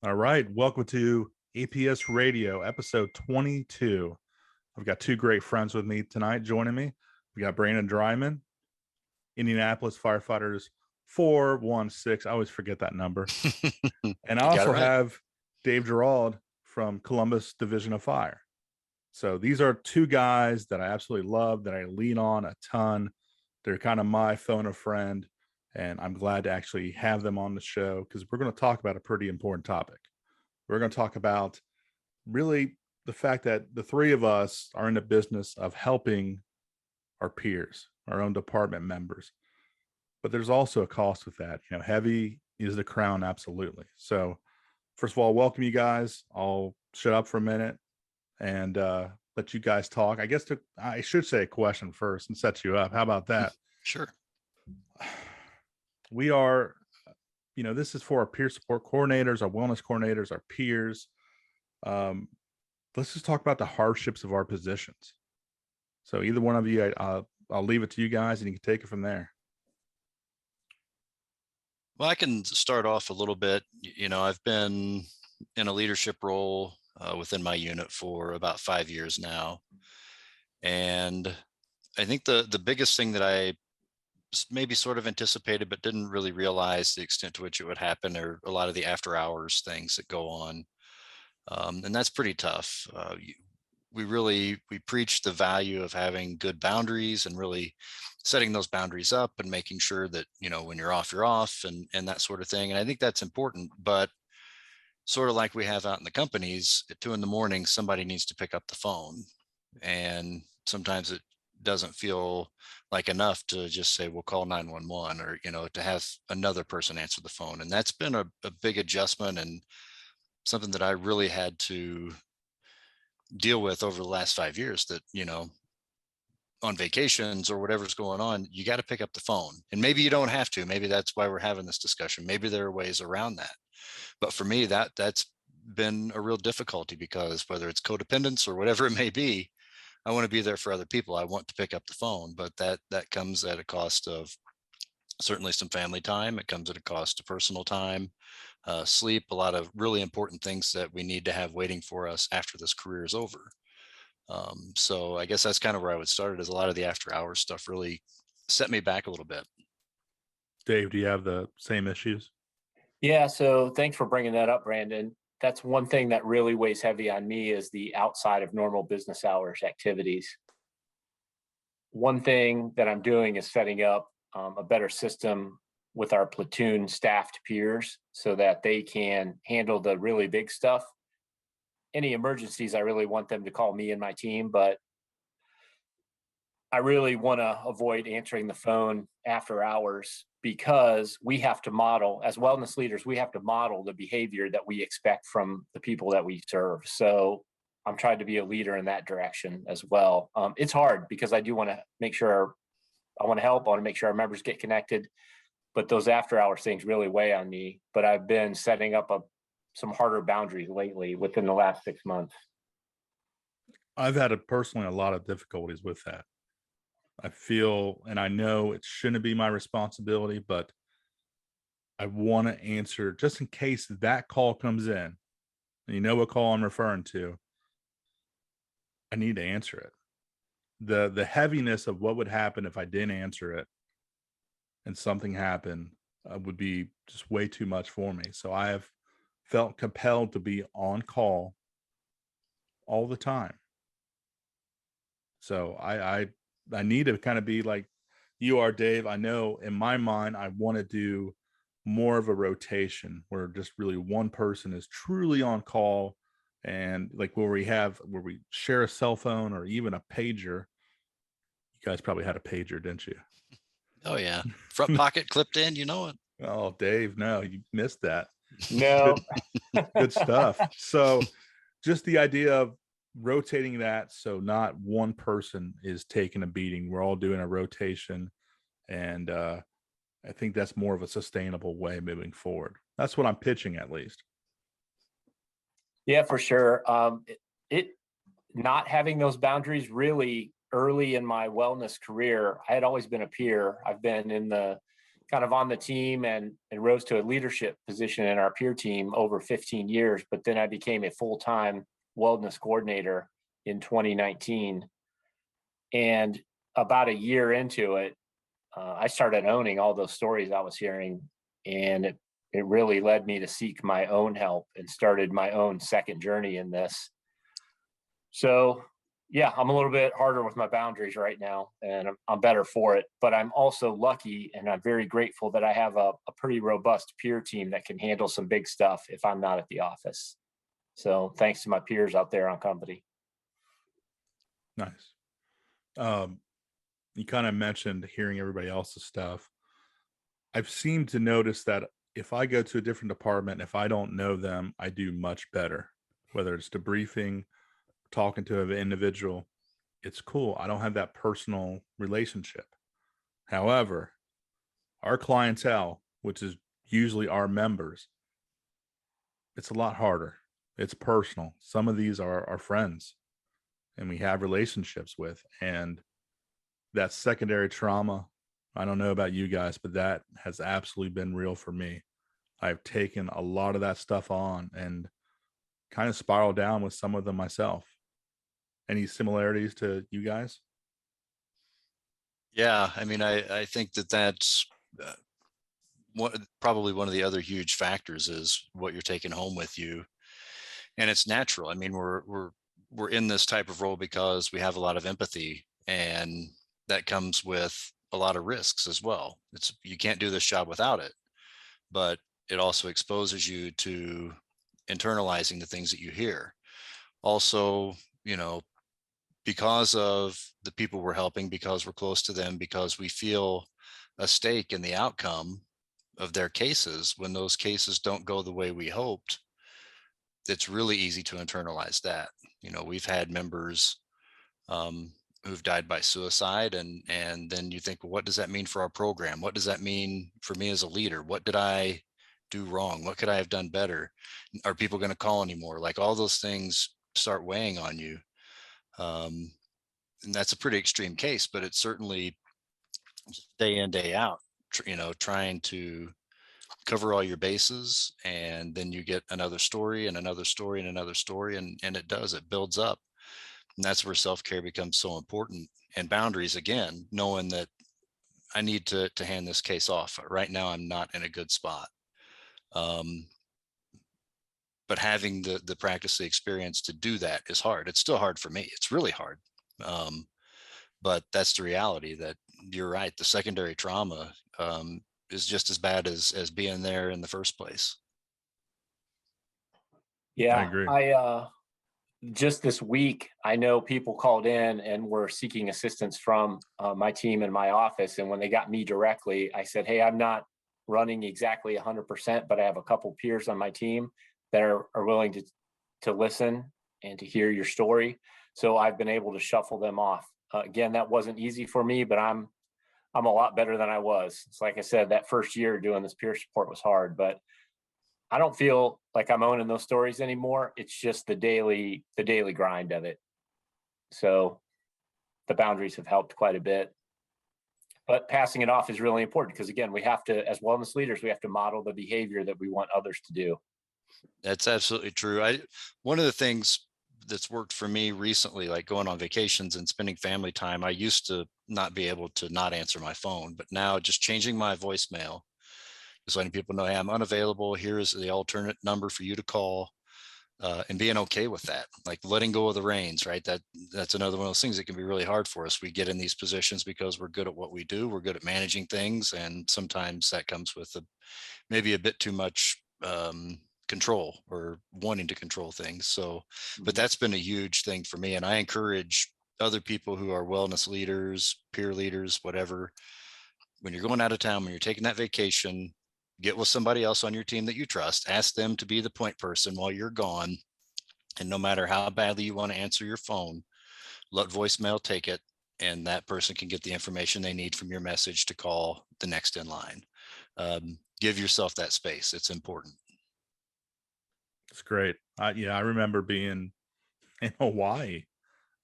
All right. Welcome to APS Radio, episode 22. I've got two great friends with me tonight joining me. We got Brandon Dreiman, Indianapolis Firefighters 416. I always forget that number. And I also have Dave Gerold from Columbus Division of Fire. So these are two guys that I absolutely love, that I lean on a ton. They're kind of my phone a friend. And I'm glad to actually have them on the show because we're going to talk about a pretty important topic. We're going to talk about really the fact that the three of us are in the business of helping our peers, our own department members. But there's also a cost with that. You know, heavy is the crown, absolutely. So first of all, welcome you guys. I'll shut up for a minute and let you guys talk. I guess I should say a question first and set you up. How about that? Sure. We are, this is for our peer support coordinators, our wellness coordinators, our peers. Let's just talk about the hardships of our positions. So either one of you, I'll leave it to you guys and you can take it from there. Well, I can start off a little bit. I've been in a leadership role within my unit for about 5 years now. And I think the biggest thing that I maybe sort of anticipated, but didn't really realize the extent to which it would happen, or a lot of the after hours things that go on. And that's pretty tough. We preach the value of having good boundaries and really setting those boundaries up and making sure that, when you're off and that sort of thing. And I think that's important, but sort of like we have out in the companies at 2 a.m, somebody needs to pick up the phone. And sometimes it doesn't feel like enough to just say, we'll call 911 or, to have another person answer the phone. And that's been a big adjustment and something that I really had to deal with over the last 5 years, that, on vacations or whatever's going on, you got to pick up the phone. And maybe you don't have to. Maybe that's why we're having this discussion. Maybe there are ways around that. But for me, that's been a real difficulty, because whether it's codependence or whatever it may be, I want to be there for other people. I want to pick up the phone, but that comes at a cost of certainly some family time. It comes at a cost of personal time, sleep, a lot of really important things that we need to have waiting for us after this career is over. So I guess that's kind of where I would start, is a lot of the after hours stuff really set me back a little bit. Dave, do you have the same issues? Yeah. So thanks for bringing that up, Brandon. That's one thing that really weighs heavy on me, is the outside of normal business hours activities. One thing that I'm doing is setting up a better system with our platoon staffed peers so that they can handle the really big stuff. Any emergencies, I really want them to call me and my team, but I really want to avoid answering the phone after hours, because we have to model, as wellness leaders, we have to model the behavior that we expect from the people that we serve. So I'm trying to be a leader in that direction as well. It's hard because I do want to make sure I want to help. I want to make sure our members get connected, but those after hours things really weigh on me. But I've been setting up some harder boundaries lately within the last 6 months. I've had personally a lot of difficulties with that. I feel, and I know it shouldn't be my responsibility, but I want to answer just in case that call comes in. And you know what call I'm referring to. I need to answer it. The heaviness of what would happen if I didn't answer it and something happened would be just way too much for me. So I have felt compelled to be on call all the time. So I need to kind of be like you are, Dave. I know in my mind, I want to do more of a rotation where just really one person is truly on call, and like where we share a cell phone or even a pager. You guys probably had a pager, didn't you? Oh yeah. Front pocket clipped in, it. Oh, Dave, no, you missed that. No. Good stuff. So just the idea of rotating that, so not one person is taking a beating. We're all doing a rotation, and I think that's more of a sustainable way moving forward. That's what I'm pitching, at least. Yeah, for sure. It not having those boundaries really early in my wellness career. I had always been a peer. I've been in the kind of on the team and rose to a leadership position in our peer team over 15 years. But then I became a full-time wellness coordinator in 2019. And about a year into it, I started owning all those stories I was hearing. And it really led me to seek my own help and started my own second journey in this. So yeah, I'm a little bit harder with my boundaries right now, and I'm better for it. But I'm also lucky, and I'm very grateful that I have a pretty robust peer team that can handle some big stuff if I'm not at the office. So thanks to my peers out there on company. Nice. You kind of mentioned hearing everybody else's stuff. I've seemed to notice that if I go to a different department, if I don't know them, I do much better, whether it's debriefing, talking to an individual. It's cool. I don't have that personal relationship. However, our clientele, which is usually our members, it's a lot harder. It's personal. Some of these are our friends and we have relationships with, and that secondary trauma, I don't know about you guys, but that has absolutely been real for me. I've taken a lot of that stuff on and kind of spiraled down with some of them myself. Any similarities to you guys? Yeah, I mean, I think that's probably one of the other huge factors is what you're taking home with you, and it's natural. I mean, we're in this type of role because we have a lot of empathy, and that comes with a lot of risks as well. You can't do this job without it, but it also exposes you to internalizing the things that you hear. Also, because of the people we're helping, because we're close to them, because we feel a stake in the outcome of their cases, when those cases don't go the way we hoped, it's really easy to internalize that. We've had members who've died by suicide, and then you think, well, what does that mean for our program? What does that mean for me as a leader? What did I do wrong? What could I have done better? Are people going to call anymore? Like, all those things start weighing on you. And that's a pretty extreme case, but it's certainly day in, day out, trying to cover all your bases, and then you get another story and another story and another story, and it builds up. And that's where self-care becomes so important. And boundaries, again, knowing that I need to hand this case off. Right now, I'm not in a good spot. But having the practice, the experience to do that is hard. It's still hard for me. It's really hard. But that's the reality, that you're right. The secondary trauma is just as bad as being there in the first place. Yeah, I agree. I just this week, I know people called in and were seeking assistance from my team in my office. And when they got me directly, I said, hey, I'm not running exactly 100%, but I have a couple peers on my team that are willing to listen and to hear your story. So I've been able to shuffle them off. Again, that wasn't easy for me, but I'm a lot better than I was. It's like I said, that first year doing this peer support was hard, but I don't feel like I'm owning those stories anymore. It's just the daily grind of it. So the boundaries have helped quite a bit. But passing it off is really important because, again, we have to, as wellness leaders, we have to model the behavior that we want others to do. That's absolutely true. One of the things that's worked for me recently, like going on vacations and spending family time, I used to not be able to not answer my phone, but now just changing my voicemail, just letting people know, hey, I'm unavailable. Here's the alternate number for you to call, and being okay with that, like letting go of the reins, right? That's another one of those things that can be really hard for us. We get in these positions because we're good at what we do. We're good at managing things. And sometimes that comes with maybe a bit too much control or wanting to control things. So, but that's been a huge thing for me. And I encourage other people who are wellness leaders, peer leaders, whatever, when you're going out of town, when you're taking that vacation, get with somebody else on your team that you trust, ask them to be the point person while you're gone. And no matter how badly you want to answer your phone, let voicemail take it, and that person can get the information they need from your message to call the next in line. Give yourself that space. It's important. It's great. I remember being in Hawaii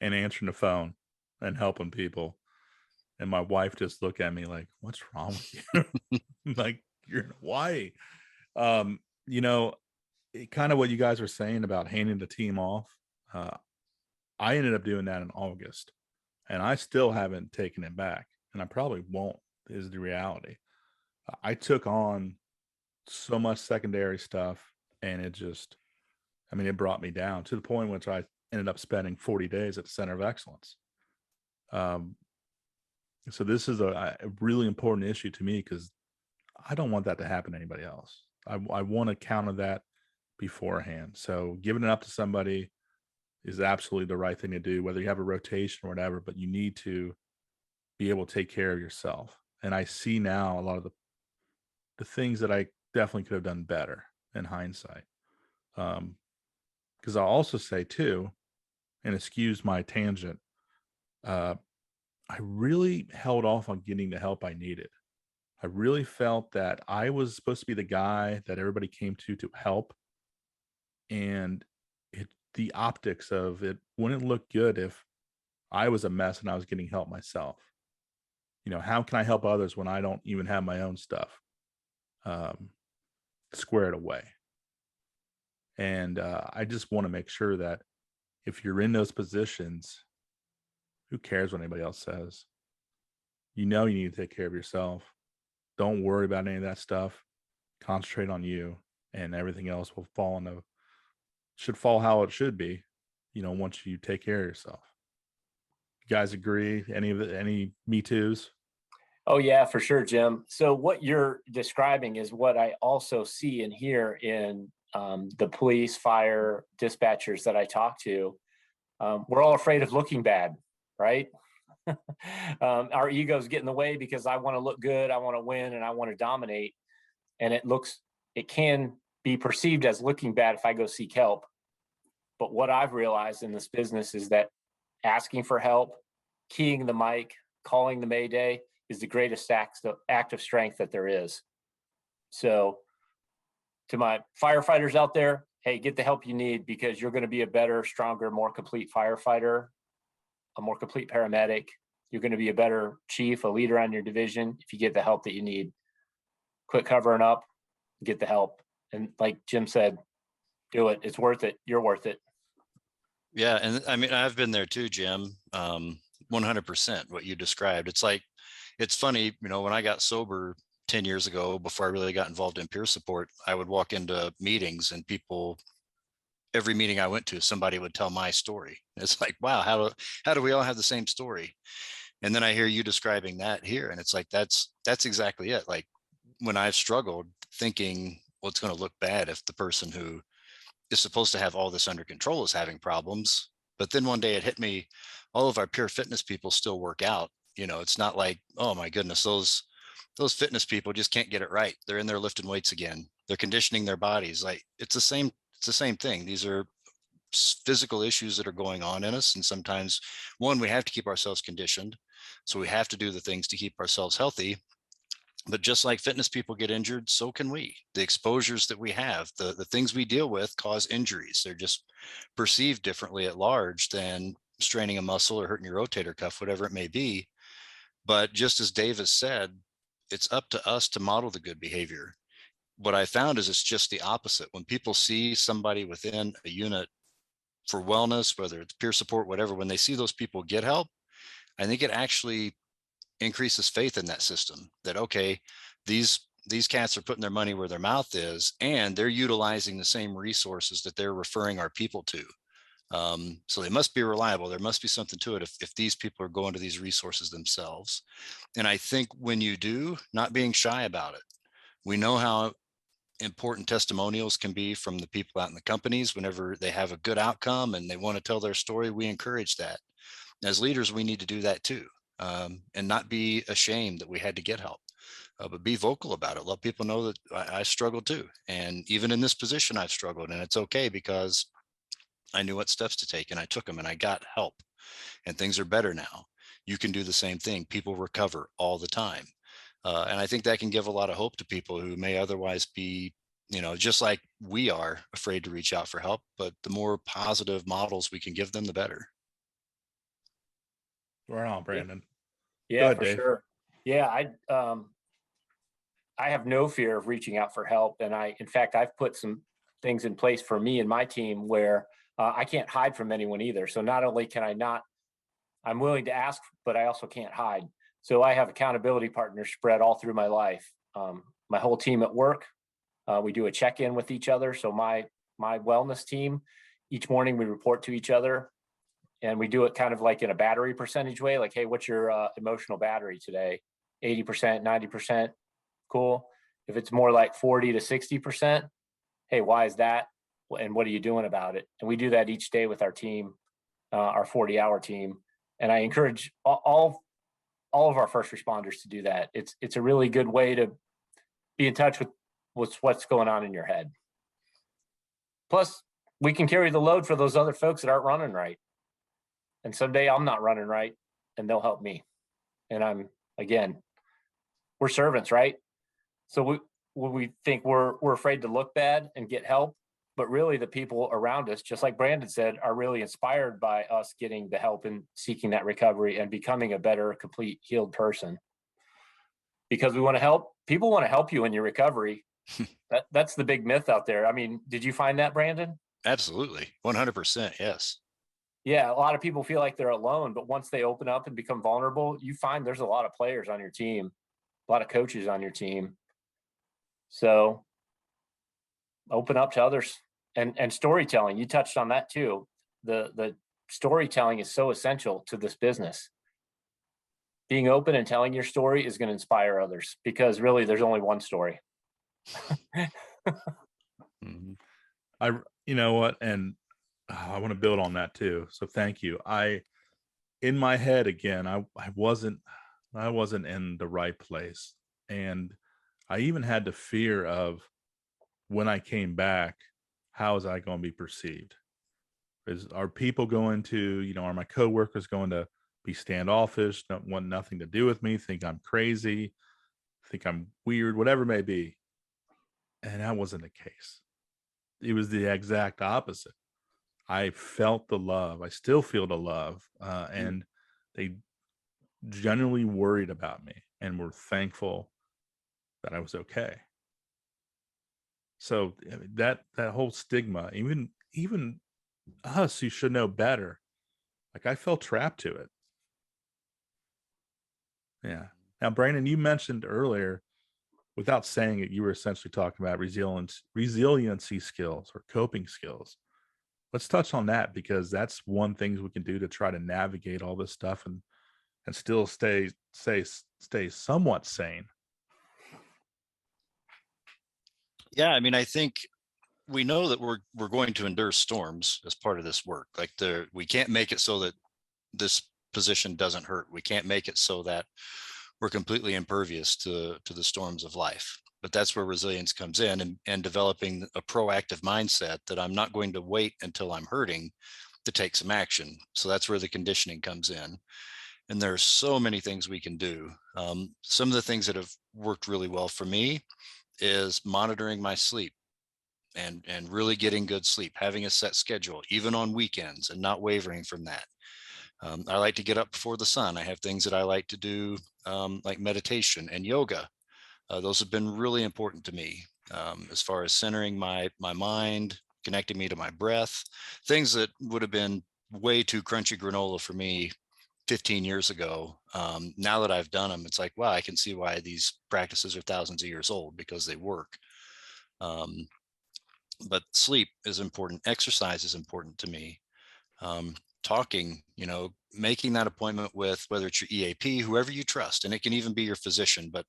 and answering the phone and helping people. And my wife just looked at me like, what's wrong with you? Like, you're in Hawaii. You know, kind of what you guys were saying about handing the team off. I ended up doing that in August, and I still haven't taken it back, and I probably won't, is the reality. I took on so much secondary stuff, and it just, I mean, it brought me down to the point which I ended up spending 40 days at the Center of Excellence. So this is a really important issue to me, because I don't want that to happen to anybody else. I want to counter that beforehand. So giving it up to somebody is absolutely the right thing to do, whether you have a rotation or whatever, but you need to be able to take care of yourself. And I see now a lot of the things that I definitely could have done better in hindsight. Because I'll also say too, and excuse my tangent, I really held off on getting the help I needed. I really felt that I was supposed to be the guy that everybody came to help. And the optics of it wouldn't look good if I was a mess and I was getting help myself. You know, how can I help others when I don't even have my own stuff squared away? And I just want to make sure that if you're in those positions, who cares what anybody else says? You know, you need to take care of yourself. Don't worry about any of that stuff. Concentrate on you, and everything else will should fall how it should be, you know, once you take care of yourself. You guys agree? Any me too's? Oh yeah, for sure, Jim. So what you're describing is what I also see and hear in the police, fire, dispatchers that I talk to. We're all afraid of looking bad, right? Our egos get in the way because I want to look good, I want to win, and I want to dominate. And it can be perceived as looking bad if I go seek help. But what I've realized in this business is that asking for help, keying the mic, calling the Mayday is the greatest act of strength that there is. So to my firefighters out there, hey, get the help you need, because you're going to be a better, stronger, more complete firefighter, a more complete paramedic. You're going to be a better chief, a leader on your division if you get the help that you need. Quit covering up, get the help. And like Jim said, do it. It's worth it. You're worth it. Yeah. And I mean, I've been there too, Jim. 100% what you described. It's like, it's funny, you know, when I got sober 10 years ago, before I really got involved in peer support, I would walk into meetings and every meeting I went to, somebody would tell my story. It's like, wow, how do we all have the same story? And then I hear you describing that here. And it's like, that's exactly it. Like when I've struggled thinking, well, it's going to look bad if the person who is supposed to have all this under control is having problems. But then one day it hit me, all of our pure fitness people still work out. You know, it's not like, oh my goodness, those fitness people just can't get it right. They're in there lifting weights again. They're conditioning their bodies. Like it's the same thing. These are physical issues that are going on in us. And sometimes we have to keep ourselves conditioned. So we have to do the things to keep ourselves healthy. But just like fitness people get injured, so can we. The exposures that we have, the things we deal with cause injuries. They're just perceived differently at large than straining a muscle or hurting your rotator cuff, whatever it may be. But just as Dave has said, it's up to us to model the good behavior. What I found is it's just the opposite. When people see somebody within a unit for wellness, whether it's peer support, whatever, when they see those people get help, I think it actually increases faith in that system, that, okay, these cats are putting their money where their mouth is, and they're utilizing the same resources that they're referring our people to. So they must be reliable. There must be something to it if these people are going to these resources themselves. And I think when you do, not being shy about it, we know how important testimonials can be from the people out in the companies. Whenever they have a good outcome and they want to tell their story, we encourage that. As leaders, we need to do that too, and not be ashamed that we had to get help, but be vocal about it. Let people know that I struggled too. And even in this position, I've struggled, and it's okay because I knew what steps to take and I took them and I got help, and things are better now. You can do the same thing. People recover all the time. And I think that can give a lot of hope to people who may otherwise be, you know, just like we are afraid to reach out for help, but the more positive models we can give them, the better. Right on, Brandon. Yeah, ahead, for Dave. sure. Yeah, I have no fear of reaching out for help. And in fact, I've put some things in place for me and my team where I can't hide from anyone either. So not only can I'm willing to ask, but I also can't hide. So I have accountability partners spread all through my life. My whole team at work, we do a check-in with each other. So my wellness team, each morning we report to each other, and we do it kind of like in a battery percentage way. Like, hey, what's your emotional battery today? 80%, 90%. Cool. If it's more like 40 to 60%, hey, why is that? And what are you doing about it? And we do that each day with our team, our 40-hour team. And I encourage all of our first responders to do that. It's a really good way to be in touch with what's going on in your head. Plus, we can carry the load for those other folks that aren't running right. And someday I'm not running right, and they'll help me. And we're servants, right? So we think we're afraid to look bad and get help, but really the people around us, just like Brandon said, are really inspired by us getting the help and seeking that recovery and becoming a better, complete, healed person. Because we want to help. People want to help you in your recovery. That's the big myth out there. I mean, did you find that, Brandon? Absolutely. 100%. Yes. Yeah, a lot of people feel like they're alone, but once they open up and become vulnerable, you find there's a lot of players on your team, a lot of coaches on your team. So open up to others, and storytelling. You touched on that too. The storytelling is so essential to this business. Being open and telling your story is going to inspire others, because really there's only one story. Mhm. You know what? And I want to build on that too. So thank you. In my head again, I wasn't in the right place. And I even had the fear of, when I came back, how is I going to be perceived? Are people going to, are my coworkers going to be standoffish, don't want nothing to do with me, think I'm crazy, think I'm weird, whatever it may be? And that wasn't the case. It was the exact opposite. I felt the love. I still feel the love. And they genuinely worried about me and were thankful that I was okay. So that whole stigma, even us who should know better, like, I felt trapped to it. Yeah. Now, Brandon, you mentioned earlier, without saying it, you were essentially talking about resiliency skills or coping skills. Let's touch on that, because that's one thing we can do to try to navigate all this stuff and still stay somewhat sane. Yeah. I mean, I think we know that we're going to endure storms as part of this work. Like, we can't make it so that this position doesn't hurt. We can't make it so that we're completely impervious to the storms of life. But that's where resilience comes in, and developing a proactive mindset that I'm not going to wait until I'm hurting to take some action. So that's where the conditioning comes in. And there are so many things we can do. Some of the things that have worked really well for me is monitoring my sleep, and really getting good sleep, having a set schedule, even on weekends, and not wavering from that. I like to get up before the sun. I have things that I like to do, like meditation and yoga. Those have been really important to me, as far as centering my mind, connecting me to my breath, things that would have been way too crunchy granola for me 15 years ago. Now that I've done them, it's like, wow, I can see why these practices are thousands of years old, because they work. But sleep is important. Exercise is important to me. Talking, making that appointment with, whether it's your EAP, whoever you trust, and it can even be your physician, but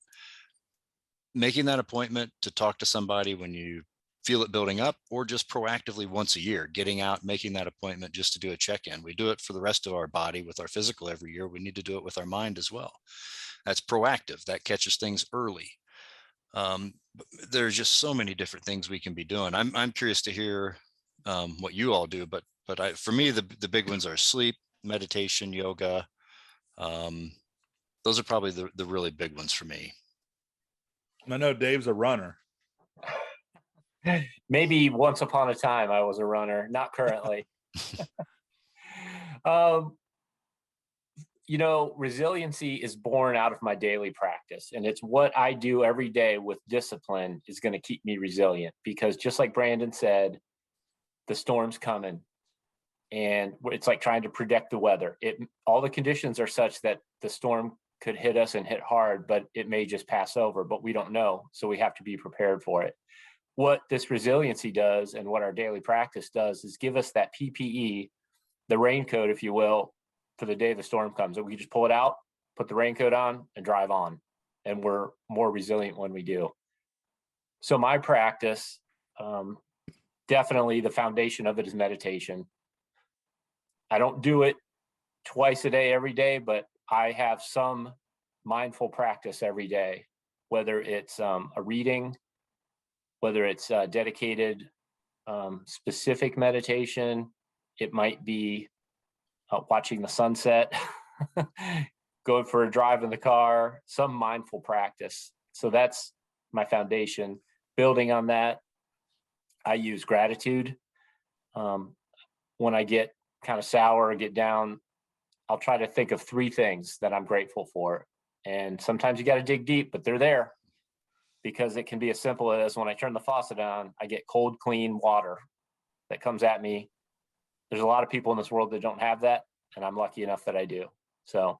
making that appointment to talk to somebody when you feel it building up, or just proactively once a year, getting out, making that appointment just to do a check-in. We do it for the rest of our body with our physical every year. We need to do it with our mind as well. That's proactive. That catches things early. There's just so many different things we can be doing. I'm curious to hear what you all do, but for me, the big ones are sleep, meditation, yoga. Those are probably the really big ones for me. I know Dave's a runner. Maybe once upon a time I was a runner, not currently. Resiliency is born out of my daily practice, and it's what I do every day with discipline is going to keep me resilient, because just like Brandon said, the storm's coming, and it's like trying to predict the weather. All the conditions are such that the storm could hit us and hit hard, but it may just pass over, but we don't know. So we have to be prepared for it. What this resiliency does, and what our daily practice does, is give us that PPE, the raincoat, if you will, for the day the storm comes. And we just pull it out, put the raincoat on, and drive on. And we're more resilient when we do. So my practice, definitely the foundation of it is meditation. I don't do it twice a day, every day, but I have some mindful practice every day, whether it's a reading, whether it's dedicated specific meditation. It might be watching the sunset, going for a drive in the car, some mindful practice. So that's my foundation. Building on that, I use gratitude. When I get kind of sour or get down, I'll try to think of 3 things that I'm grateful for. And sometimes you got to dig deep, but they're there, because it can be as simple as when I turn the faucet on, I get cold, clean water that comes at me. There's a lot of people in this world that don't have that, and I'm lucky enough that I do. So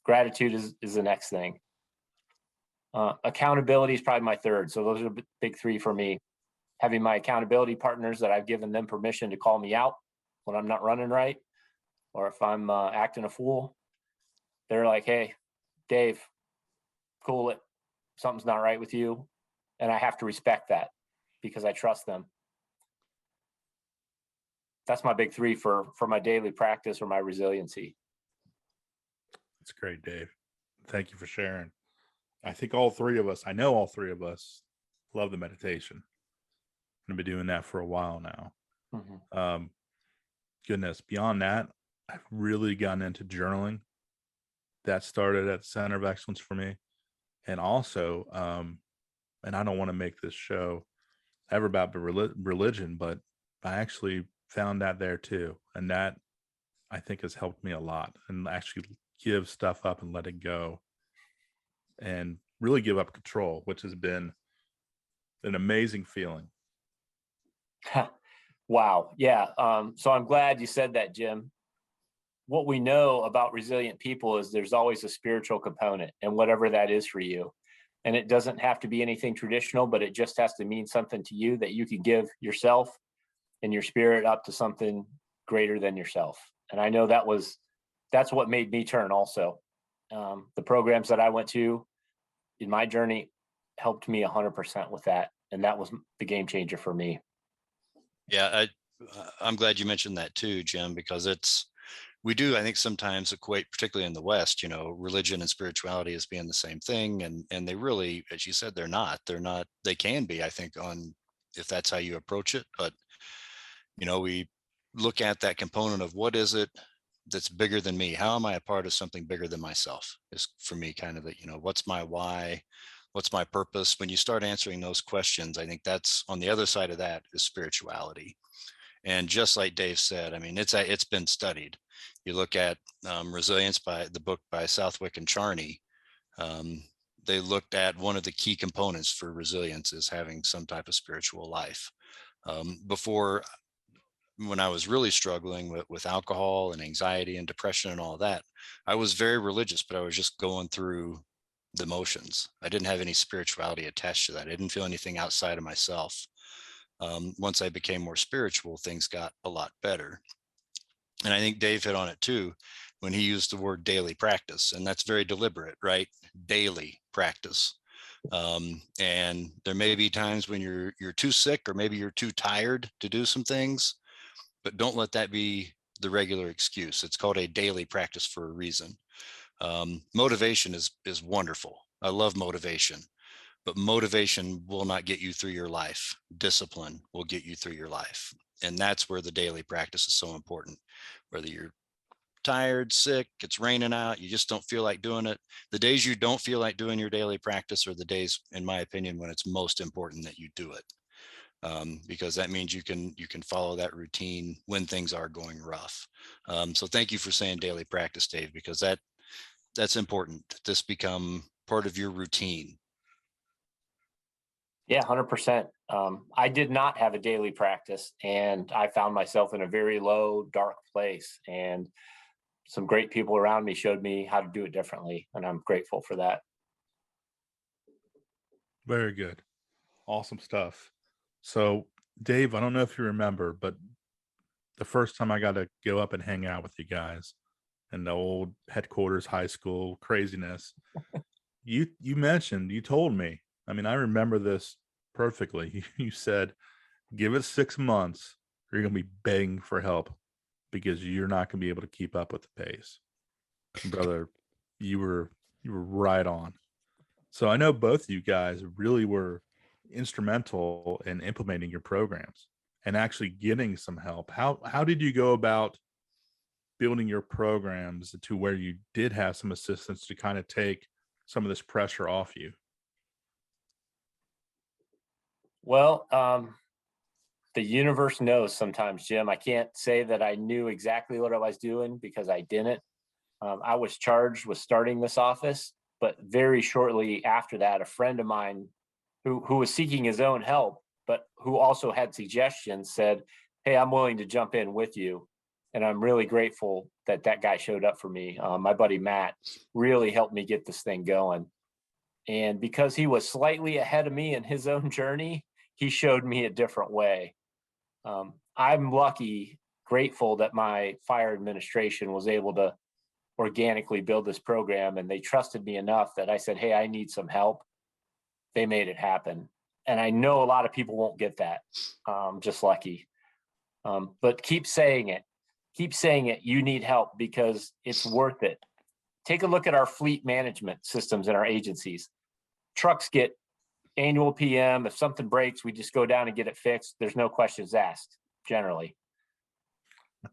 gratitude is the next thing. Accountability is probably my third. So those are the big 3 for me. Having my accountability partners that I've given them permission to call me out when I'm not running right, or if I'm acting a fool. They're like, hey, Dave, cool it. Something's not right with you. And I have to respect that because I trust them. That's my big 3 for my daily practice or my resiliency. That's great, Dave. Thank you for sharing. I think all 3 of us, I know all 3 of us love the meditation. I've been doing that for a while now. Mm-hmm. Goodness, beyond that, I've really gotten into journaling. That started at the Center of Excellence for me. And also, and I don't want to make this show ever about religion, but I actually found that there too. And that, I think, has helped me a lot, and actually give stuff up and let it go and really give up control, which has been an amazing feeling. Wow. Yeah. So I'm glad you said that, Jim. What we know about resilient people is there's always a spiritual component, and whatever that is for you. And it doesn't have to be anything traditional, but it just has to mean something to you that you can give yourself and your spirit up to something greater than yourself. And I know that's what made me turn also. The programs that I went to in my journey helped me 100% with that. And that was the game changer for me. Yeah, I'm glad you mentioned that too, Jim, because we do, I think, sometimes equate, particularly in the West, religion and spirituality as being the same thing. And they really, as you said, they're not. They can be, I think, if that's how you approach it. But, we look at that component of what is it that's bigger than me? How am I a part of something bigger than myself? Is for me kind of what's my why? What's my purpose? When you start answering those questions, I think that's on the other side of that is spirituality. And just like Dave said, I mean, it's been studied. You look at Resilience, by the book by Southwick and Charney. They looked at one of the key components for resilience is having some type of spiritual life. Before, when I was really struggling with alcohol and anxiety and depression and all that, I was very religious, but I was just going through the motions. I didn't have any spirituality attached to that. I didn't feel anything outside of myself. Once I became more spiritual, things got a lot better. And I think Dave hit on it too, when he used the word daily practice, and that's very deliberate, right? Daily practice. And there may be times when you're too sick, or maybe you're too tired to do some things, but don't let that be the regular excuse. It's called a daily practice for a reason. Motivation is wonderful. I love motivation, but motivation will not get you through your life. Discipline will get you through your life. And that's where the daily practice is so important. Whether you're tired, sick, it's raining out, you just don't feel like doing it. The days you don't feel like doing your daily practice are the days, in my opinion, when it's most important that you do it. because that means you can follow that routine when things are going rough. So thank you for saying daily practice, Dave, because that's important. This become part of your routine. Yeah, 100%. I did not have a daily practice, and I found myself in a very low, dark place. And some great people around me showed me how to do it differently, and I'm grateful for that. Very good. Awesome stuff. So, Dave, I don't know if you remember, but the first time I got to go up and hang out with you guys in the old headquarters high school craziness, you told me, I mean, I remember this perfectly. You said, give it 6 months or you're going to be begging for help because you're not going to be able to keep up with the pace. Brother, you were right on. So I know both of you guys really were instrumental in implementing your programs and actually getting some help. How did you go about building your programs to where you did have some assistance to kind of take some of this pressure off you? Well, the universe knows sometimes, Jim. I can't say that I knew exactly what I was doing because I didn't. I was charged with starting this office, but very shortly after that, a friend of mine who was seeking his own help, but who also had suggestions, said, "Hey, I'm willing to jump in with you." And I'm really grateful that that guy showed up for me. My buddy Matt really helped me get this thing going. And because he was slightly ahead of me in his own journey, he showed me a different way. I'm lucky, grateful that my fire administration was able to organically build this program, and they trusted me enough that I said, "Hey, I need some help." They made it happen. And I know a lot of people won't get that. Just lucky. But keep saying it. Keep saying it. You need help because it's worth it. Take a look at our fleet management systems in our agencies. Trucks get annual PM. If something breaks, we just go down and get it fixed. There's no questions asked, generally.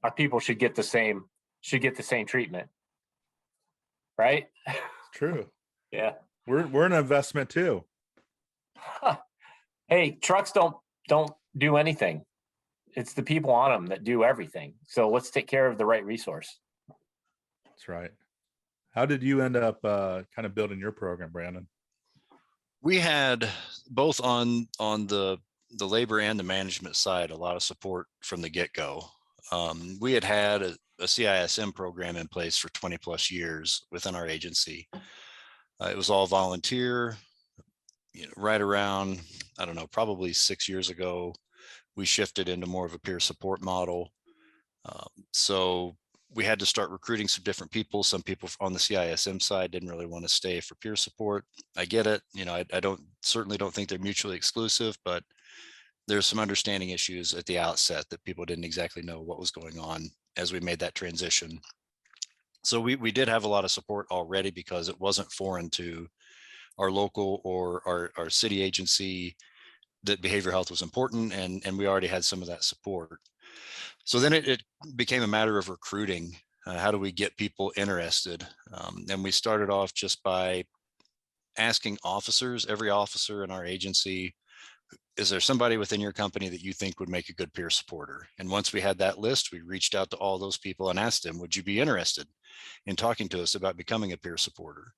Our people should get the same treatment. Right? True. Yeah. We're an investment too. Hey, trucks don't do anything. It's the people on them that do everything. So let's take care of the right resource. That's right. How did you end up kind of building your program, Brandon? We had both on the labor and the management side a lot of support from the get-go. We had a CISM program in place for 20 plus years within our agency. It was all volunteer. Right around, I don't know, probably 6 years ago, we shifted into more of a peer support model. So we had to start recruiting some different people. Some people on the CISM side didn't really want to stay for peer support. I get it. I certainly don't think they're mutually exclusive, but there's some understanding issues at the outset that people didn't exactly know what was going on as we made that transition. So we did have a lot of support already because it wasn't foreign to our local or our city agency that behavioral health was important, and we already had some of that support. So then it became a matter of recruiting. How do we get people interested? And we started off just by asking officers, every officer in our agency, is there somebody within your company that you think would make a good peer supporter? And once we had that list, we reached out to all those people and asked them, would you be interested in talking to us about becoming a peer supporter?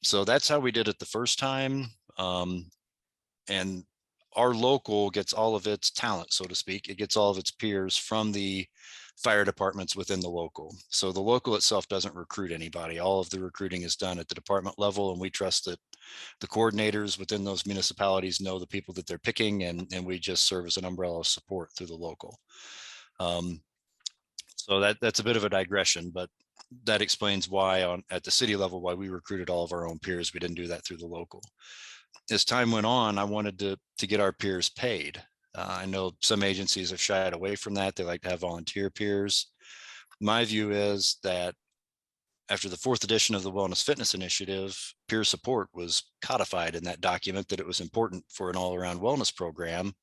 So that's how we did it the first time. And our local gets all of its talent, so to speak. It gets all of its peers from the fire departments within the local. So the local itself doesn't recruit anybody. All of the recruiting is done at the department level, and we trust that the coordinators within those municipalities know the people that they're picking, and we just serve as an umbrella of support through the local. So that's a bit of a digression, but that explains why at the city level, why we recruited all of our own peers. We didn't do that through the local. As time went on, I wanted to get our peers paid. I know some agencies have shied away from that. They like to have volunteer peers. My view is that after the 4th edition of the Wellness Fitness Initiative, peer support was codified in that document, that it was important for an all-around wellness program.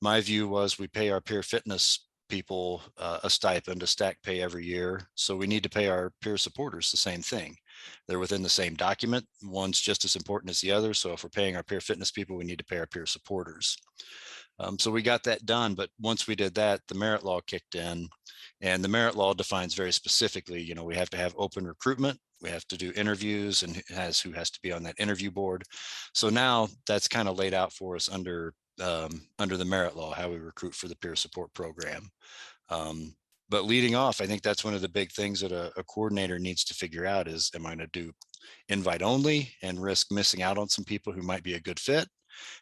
My view was we pay our peer fitness people a stipend, a stack pay every year. So we need to pay our peer supporters the same thing. They're within the same document. One's just as important as the other. So if we're paying our peer fitness people, we need to pay our peer supporters. So we got that done. But once we did that, the merit law kicked in, and the merit law defines very specifically, you know, we have to have open recruitment. We have to do interviews, and who has to be on that interview board. So now that's kind of laid out for us under the merit law, how we recruit for the peer support program. But leading off, I think that's one of the big things that a coordinator needs to figure out is, am I going to do invite only and risk missing out on some people who might be a good fit,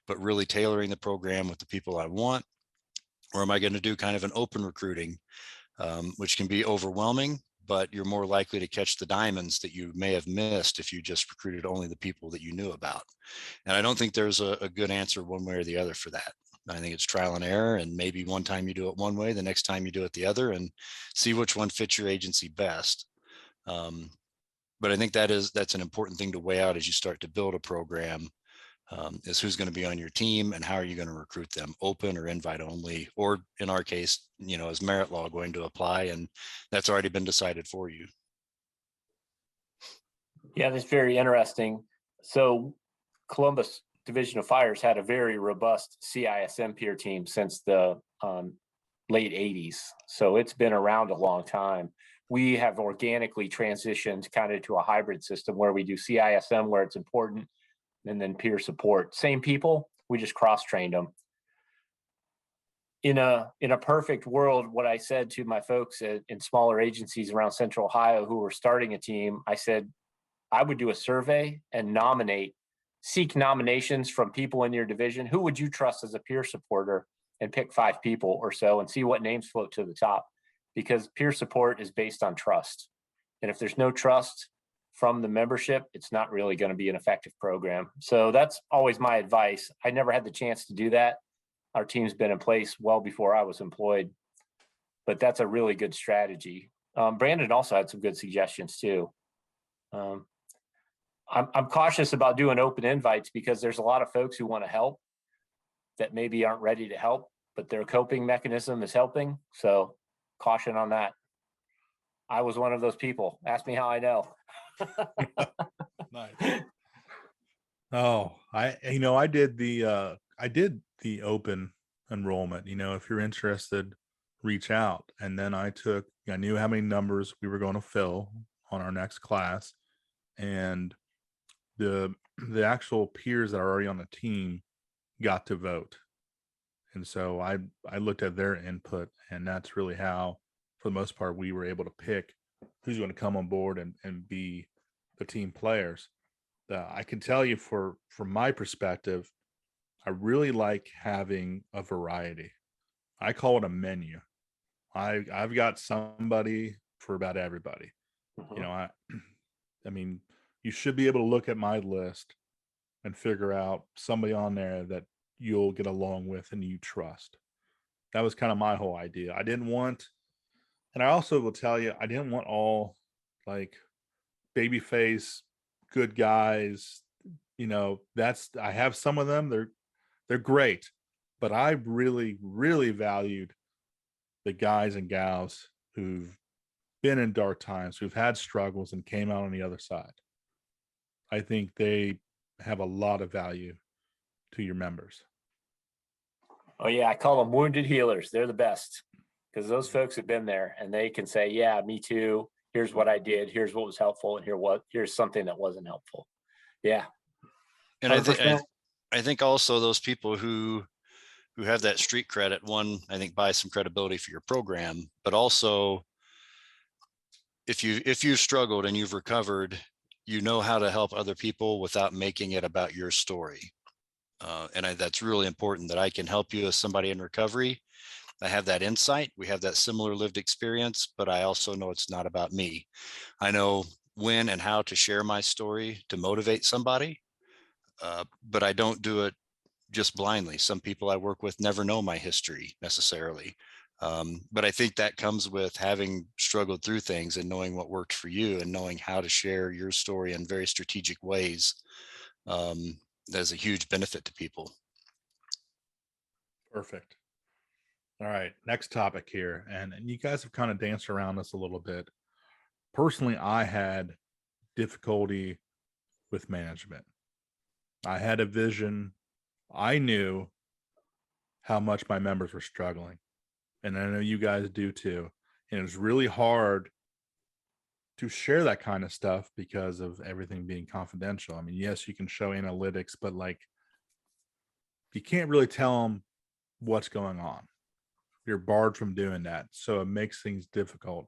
but really tailoring the program with the people I want? Or am I going to do kind of an open recruiting, which can be overwhelming, but you're more likely to catch the diamonds that you may have missed if you just recruited only the people that you knew about? And I don't think there's a good answer one way or the other for that. I think it's trial and error, and maybe one time you do it one way, the next time you do it the other, and see which one fits your agency best. But I think that's an important thing to weigh out as you start to build a program, is who's going to be on your team and how are you going to recruit them, open or invite only, or in our case, you know, is merit law going to apply? And that's already been decided for you. Yeah, that's very interesting. So Columbus Division of Fires had a very robust CISM peer team since the late 80s. So it's been around a long time. We have organically transitioned kind of to a hybrid system where we do CISM where it's important, and then peer support. Same people, we just cross-trained them. In a perfect world, what I said to my folks in smaller agencies around Central Ohio who were starting a team, I said, I would do a survey and seek nominations from people in your division. Who would you trust as a peer supporter, and pick 5 people or so and see what names float to the top, because peer support is based on trust. And if there's no trust from the membership, it's not really going to be an effective program. So that's always my advice. I never had the chance to do that. Our team's been in place well before I was employed, but that's a really good strategy. Brandon also had some good suggestions too. I'm cautious about doing open invites because there's a lot of folks who want to help that maybe aren't ready to help, but their coping mechanism is helping. So caution on that. I was one of those people. Ask me how I know. Nice. Oh, I did the open enrollment. You know, if you're interested, reach out. And then I knew how many numbers we were going to fill on our next class, and the actual peers that are already on the team got to vote. And so I looked at their input, and that's really how, for the most part, we were able to pick who's going to come on board and be the team players. I can tell you from my perspective, I really like having a variety. I call it a menu. I've got somebody for about everybody. Mhm. You know, I mean, you should be able to look at my list and figure out somebody on there that you'll get along with and you trust. That was kind of my whole idea. And I also will tell you, I didn't want all like babyface good guys. You know, I have some of them, they're great, but I really, really valued the guys and gals who've been in dark times, who've had struggles and came out on the other side. I think they have a lot of value to your members. Oh yeah, I call them wounded healers. They're the best because those folks have been there and they can say, yeah, me too. Here's what I did. Here's what was helpful. And here's something that wasn't helpful. Yeah. And I think also those people who have that street credit, one, I think buy some credibility for your program, but also if you've struggled and you've recovered, you know how to help other people without making it about your story. And that's really important, that I can help you as somebody in recovery. I have that insight. We have that similar lived experience, but I also know it's not about me. I know when and how to share my story to motivate somebody, but I don't do it just blindly. Some people I work with never know my history necessarily. But I think that comes with having struggled through things and knowing what worked for you and knowing how to share your story in very strategic ways. That's a huge benefit to people. Perfect. All right, next topic here. And you guys have kind of danced around this a little bit. Personally, I had difficulty with management. I had a vision. I knew how much my members were struggling. And I know you guys do too. And it was really hard to share that kind of stuff because of everything being confidential. I mean, yes, you can show analytics, but like you can't really tell them what's going on. You're barred from doing that. So it makes things difficult.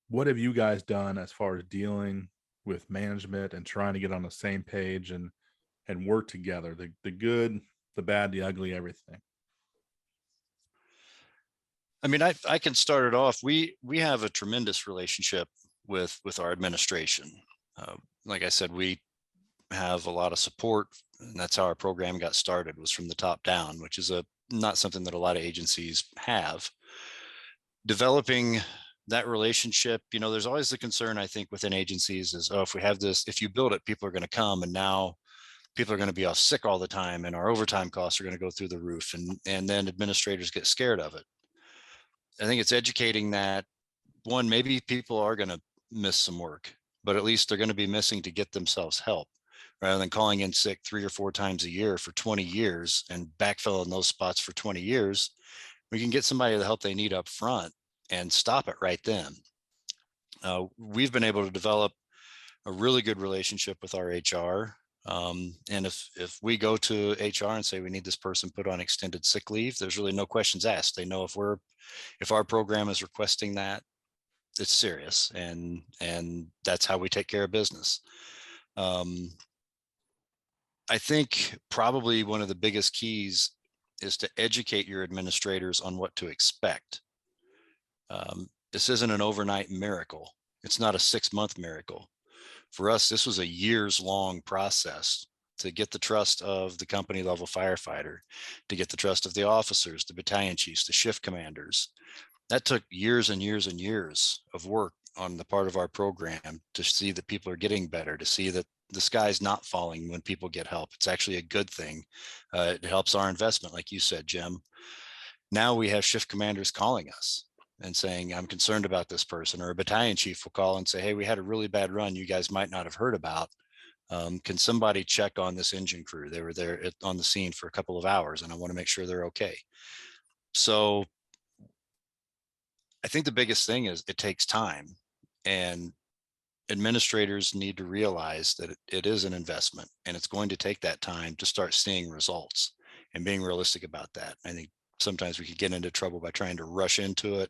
What have you guys done as far as dealing with management and trying to get on the same page and work together? The good, the bad, the ugly, everything. I mean, I can start it off. We have a tremendous relationship with our administration. Like I said, we have a lot of support, and that's how our program got started, was from the top down, which is not something that a lot of agencies have. Developing that relationship, there's always the concern, I think, within agencies is, oh, if we have this, if you build it, people are going to come, and now people are going to be off sick all the time, and our overtime costs are going to go through the roof, and then administrators get scared of it. I think it's educating that, one, maybe people are going to miss some work, but at least they're going to be missing to get themselves help, rather than calling in sick 3 or 4 times a year for 20 years and backfilling those spots for 20 years. We can get somebody the help they need up front and stop it right then. We've been able to develop a really good relationship with our HR. And if we go to HR and say we need this person put on extended sick leave, there's really no questions asked. They know if our program is requesting that, it's serious, and that's how we take care of business. I think probably one of the biggest keys is to educate your administrators on what to expect. This isn't an overnight miracle. It's not a 6-month miracle. For us, this was a years-long process to get the trust of the company level firefighter, to get the trust of the officers, the battalion chiefs, the shift commanders. That took years and years and years of work on the part of our program to see that people are getting better, to see that the sky's not falling when people get help. It's actually a good thing. It helps our investment, like you said, Jim. Now we have shift commanders calling us and saying, I'm concerned about this person, or a battalion chief will call and say, hey, we had a really bad run you guys might not have heard about. Can somebody check on this engine crew? They were there on the scene for a couple of hours, and I want to make sure they're okay. So I think the biggest thing is it takes time, and administrators need to realize that it is an investment, and it's going to take that time to start seeing results and being realistic about that. I think sometimes we could get into trouble by trying to rush into it,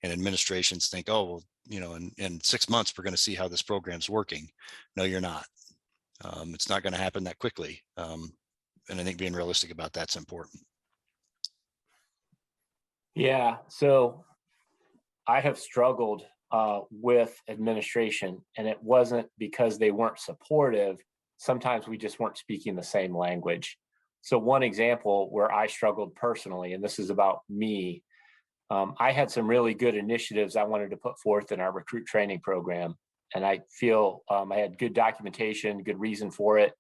and administrations think, oh, well, in 6 months, we're going to see how this program's working. No, you're not. It's not going to happen that quickly. And I think being realistic about that's important. Yeah. So I have struggled with administration, and it wasn't because they weren't supportive. Sometimes we just weren't speaking the same language. So one example where I struggled personally, and this is about me, I had some really good initiatives I wanted to put forth in our recruit training program. And I feel I had good documentation, good reason for it.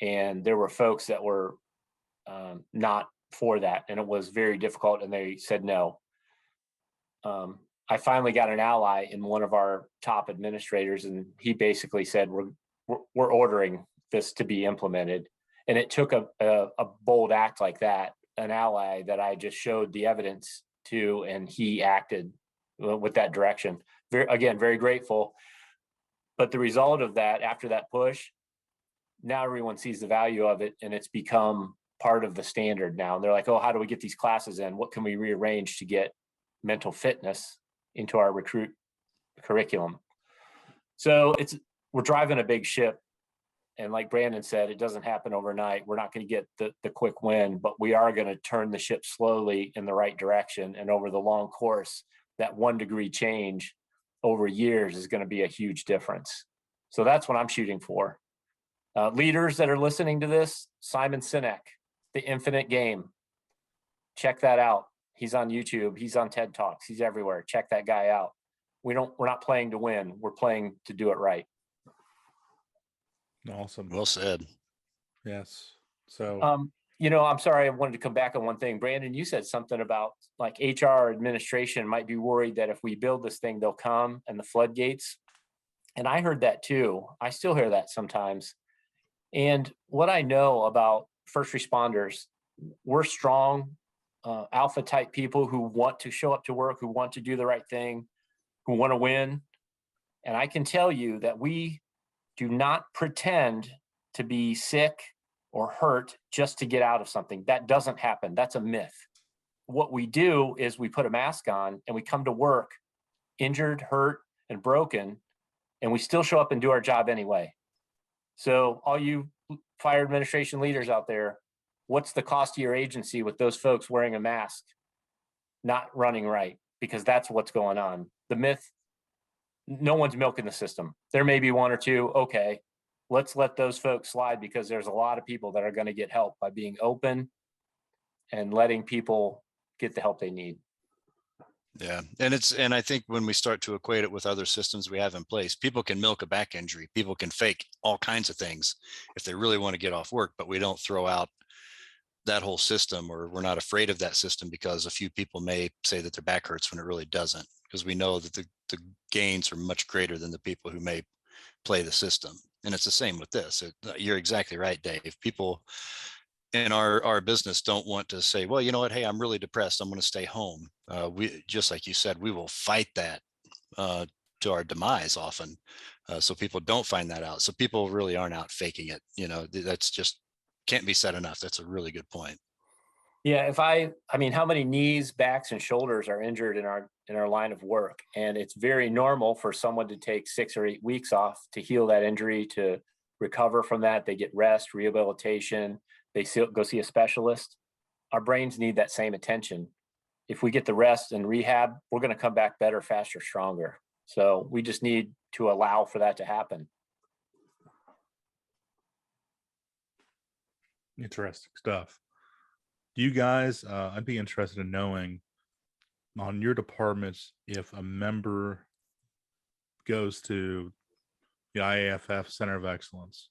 And there were folks that were not for that. And it was very difficult. And they said no. I finally got an ally in one of our top administrators, and he basically said, we're ordering this to be implemented. And it took a bold act like that, an ally that I just showed the evidence to, and he acted with that direction. Very grateful. But the result of that, after that push, now everyone sees the value of it, and it's become part of the standard now. And they're like, oh, how do we get these classes in? What can we rearrange to get mental fitness into our recruit curriculum? So we're driving a big ship. And like Brandon said, it doesn't happen overnight. We're not going to get the quick win, but we are going to turn the ship slowly in the right direction. And over the long course, that 1 degree change over years is going to be a huge difference. So that's what I'm shooting for. Leaders that are listening to this, Simon Sinek, The Infinite Game. Check that out. He's on YouTube. He's on TED Talks. He's everywhere. Check that guy out. We're not playing to win. We're playing to do it right. Awesome. Well said. Yes. So, I'm sorry. I wanted to come back on one thing. Brandon, you said something about like HR administration might be worried that if we build this thing, they'll come and the floodgates. And I heard that too. I still hear that sometimes. And what I know about first responders we're strong, alpha type people who want to show up to work, who want to do the right thing, who want to win. And I can tell you that we do not pretend to be sick or hurt just to get out of something. That doesn't happen. That's a myth. What we do is we put a mask on and we come to work injured, hurt, and broken, and we still show up and do our job anyway. So all you fire administration leaders out there, what's the cost to your agency with those folks wearing a mask, not running right? Because that's what's going on. The myth, no one's milking the system. There may be one or two. Okay, let's let those folks slide, because there's a lot of people that are going to get help by being open and letting people get the help they need. Yeah. And I think when we start to equate it with other systems we have in place, people can milk a back injury. People can fake all kinds of things if they really want to get off work, but we don't throw out that whole system, or we're not afraid of that system because a few people may say that their back hurts when it really doesn't, because we know that the gains are much greater than the people who may play the system. And it's the same with this. You're exactly right, Dave. People in our business don't want to say, well, you know what, hey, I'm really depressed, I'm going to stay home. We, just like you said, we will fight that to our demise often. So people don't find that out. So people really aren't out faking it. That's just can't be said enough. That's a really good point. Yeah, I mean, how many knees, backs, and shoulders are injured in our line of work? And it's very normal for someone to take 6 or 8 weeks off to heal that injury, to recover from that. They get rest, rehabilitation, they go see a specialist. Our brains need that same attention. If we get the rest and rehab, we're going to come back better, faster, stronger. So we just need to allow for that to happen. Interesting stuff. Do you guys, I'd be interested in knowing on your departments, if a member goes to the IAFF Center of Excellence,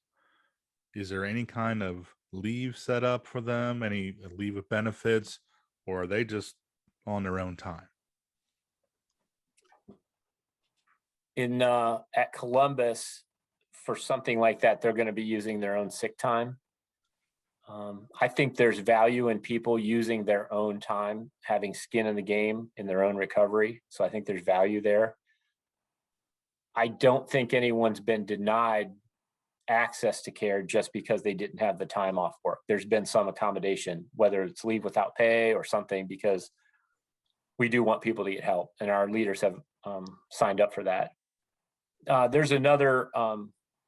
is there any kind of leave set up for them, any leave of benefits, or are they just on their own time? At Columbus, for something like that, they're going to be using their own sick time. I think there's value in people using their own time, having skin in the game in their own recovery. So I think there's value there. I don't think anyone's been denied access to care just because they didn't have the time off work. There's been some accommodation, whether it's leave without pay or something, because we do want people to get help, and our leaders have signed up for that. There's another,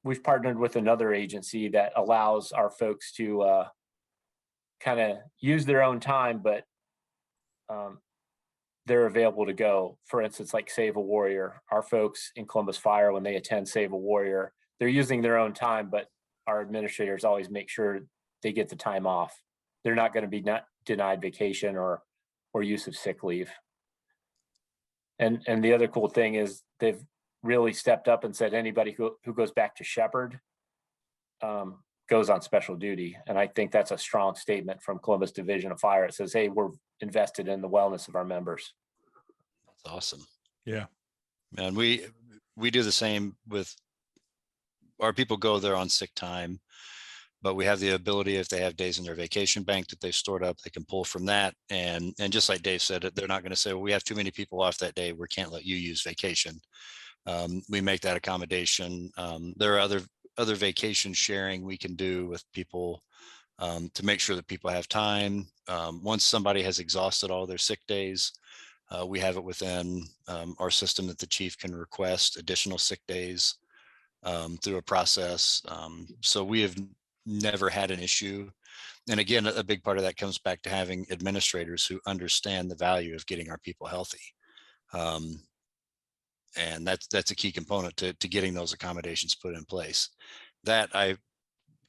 we've partnered with another agency that allows our folks to kind of use their own time, but they're available to go. For instance, like Save a Warrior, our folks in Columbus Fire, when they attend Save a Warrior, they're using their own time, but our administrators always make sure they get the time off. They're not going to be denied vacation or use of sick leave. And the other cool thing is they've really stepped up and said anybody who goes back to Shepherd goes on special duty. And I think that's a strong statement from Columbus Division of Fire. It says, hey, we're invested in the wellness of our members. That's awesome. Yeah. And we do the same with our people. Go there on sick time, but we have the ability, if they have days in their vacation bank that they've stored up, they can pull from that. And just like Dave said, they're not going to say, well, we have too many people off that day, we can't let you use vacation. We make that accommodation. There are other vacation sharing we can do with people to make sure that people have time. Once somebody has exhausted all their sick days, we have it within our system that the chief can request additional sick days through a process. So we have never had an issue. And again, a big part of that comes back to having administrators who understand the value of getting our people healthy. And that's a key component to getting those accommodations put in place. To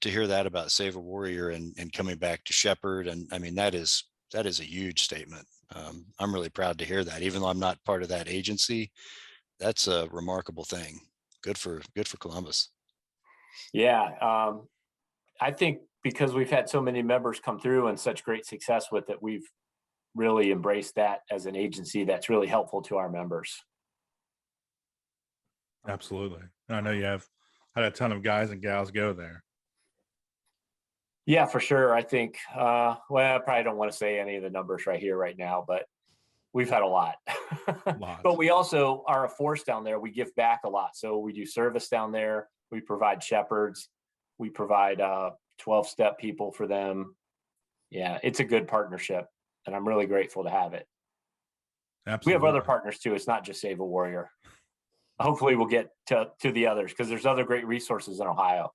hear that about Save a Warrior and coming back to Shepherd, and I mean, that is a huge statement. I'm really proud to hear that, even though I'm not part of that agency. That's a remarkable thing. Good for Columbus. Yeah. I think because we've had so many members come through and such great success with it, we've really embraced that as an agency that's really helpful to our members. Absolutely. I know you have had a ton of guys and gals go there. Yeah, for sure. I think, well, I probably don't want to say any of the numbers right here, right now, but we've had a lot. Lots. But we also are a force down there. We give back a lot. So we do service down there. We provide shepherds. We provide 12-step people for them. Yeah, it's a good partnership, and I'm really grateful to have it. We have Absolutely. other partners too. It's not just Save a Warrior. Hopefully we'll get to the others, because there's other great resources in Ohio.